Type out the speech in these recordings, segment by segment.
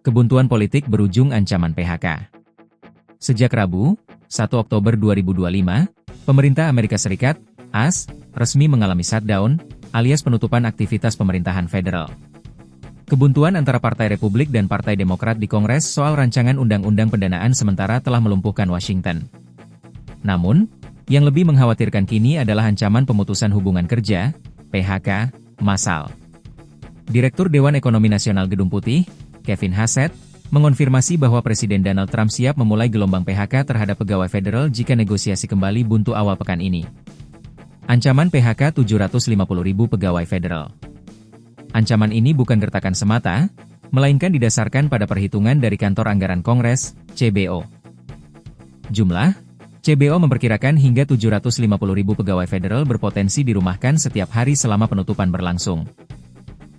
Kebuntuan politik berujung ancaman PHK. Sejak Rabu, 1 Oktober 2025, pemerintah Amerika Serikat, AS, resmi mengalami shutdown, alias penutupan aktivitas pemerintahan federal. Kebuntuan antara Partai Republik dan Partai Demokrat di Kongres soal rancangan undang-undang pendanaan sementara telah melumpuhkan Washington. Namun, yang lebih mengkhawatirkan kini adalah ancaman pemutusan hubungan kerja, PHK, massal. Direktur Dewan Ekonomi Nasional Gedung Putih, Kevin Hassett, mengonfirmasi bahwa Presiden Donald Trump siap memulai gelombang PHK terhadap pegawai federal jika negosiasi kembali buntu awal pekan ini. Ancaman PHK 750.000 pegawai federal. Ancaman ini bukan gertakan semata, melainkan didasarkan pada perhitungan dari Kantor Anggaran Kongres, CBO. Jumlah, CBO memperkirakan hingga 750.000 pegawai federal berpotensi dirumahkan setiap hari selama penutupan berlangsung.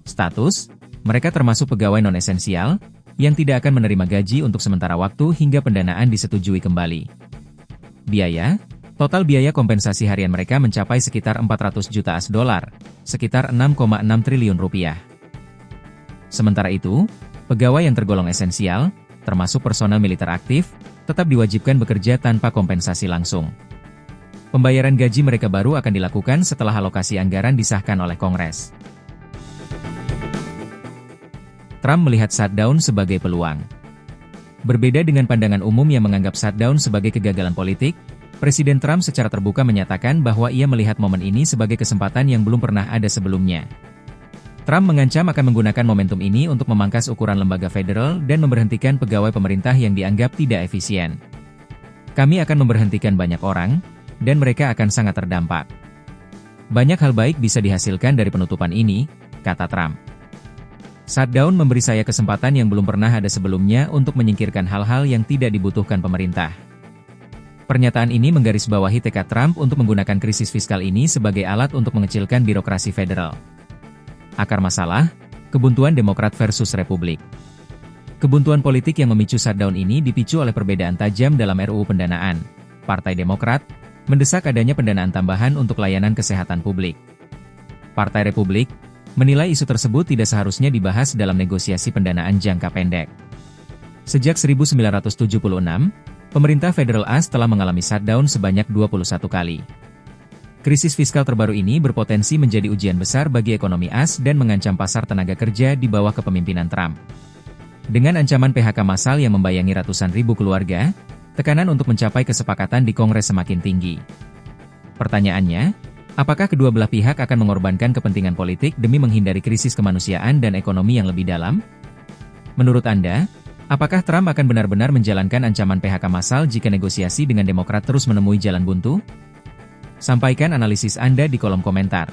Status, mereka termasuk pegawai non-esensial, yang tidak akan menerima gaji untuk sementara waktu hingga pendanaan disetujui kembali. Biaya, total biaya kompensasi harian mereka mencapai sekitar 400 juta AS dolar, sekitar 6,6 triliun rupiah. Sementara itu, pegawai yang tergolong esensial, termasuk personel militer aktif, tetap diwajibkan bekerja tanpa kompensasi langsung. Pembayaran gaji mereka baru akan dilakukan setelah alokasi anggaran disahkan oleh Kongres. Trump melihat shutdown sebagai peluang. Berbeda dengan pandangan umum yang menganggap shutdown sebagai kegagalan politik, Presiden Trump secara terbuka menyatakan bahwa ia melihat momen ini sebagai kesempatan yang belum pernah ada sebelumnya. Trump mengancam akan menggunakan momentum ini untuk memangkas ukuran lembaga federal dan memberhentikan pegawai pemerintah yang dianggap tidak efisien. Kami akan memberhentikan banyak orang, dan mereka akan sangat terdampak. Banyak hal baik bisa dihasilkan dari penutupan ini, kata Trump. Shutdown memberi saya kesempatan yang belum pernah ada sebelumnya untuk menyingkirkan hal-hal yang tidak dibutuhkan pemerintah. Pernyataan ini menggarisbawahi tekad Trump untuk menggunakan krisis fiskal ini sebagai alat untuk mengecilkan birokrasi federal. Akar masalah, kebuntuan Demokrat versus Republik. Kebuntuan politik yang memicu shutdown ini dipicu oleh perbedaan tajam dalam RUU Pendanaan. Partai Demokrat mendesak adanya pendanaan tambahan untuk layanan kesehatan publik. Partai Republik menilai isu tersebut tidak seharusnya dibahas dalam negosiasi pendanaan jangka pendek. Sejak 1976, pemerintah federal AS telah mengalami shutdown sebanyak 21 kali. Krisis fiskal terbaru ini berpotensi menjadi ujian besar bagi ekonomi AS dan mengancam pasar tenaga kerja di bawah kepemimpinan Trump. Dengan ancaman PHK massal yang membayangi ratusan ribu keluarga, tekanan untuk mencapai kesepakatan di Kongres semakin tinggi. Pertanyaannya, apakah kedua belah pihak akan mengorbankan kepentingan politik demi menghindari krisis kemanusiaan dan ekonomi yang lebih dalam? Menurut Anda, apakah Trump akan benar-benar menjalankan ancaman PHK massal jika negosiasi dengan Demokrat terus menemui jalan buntu? Sampaikan analisis Anda di kolom komentar.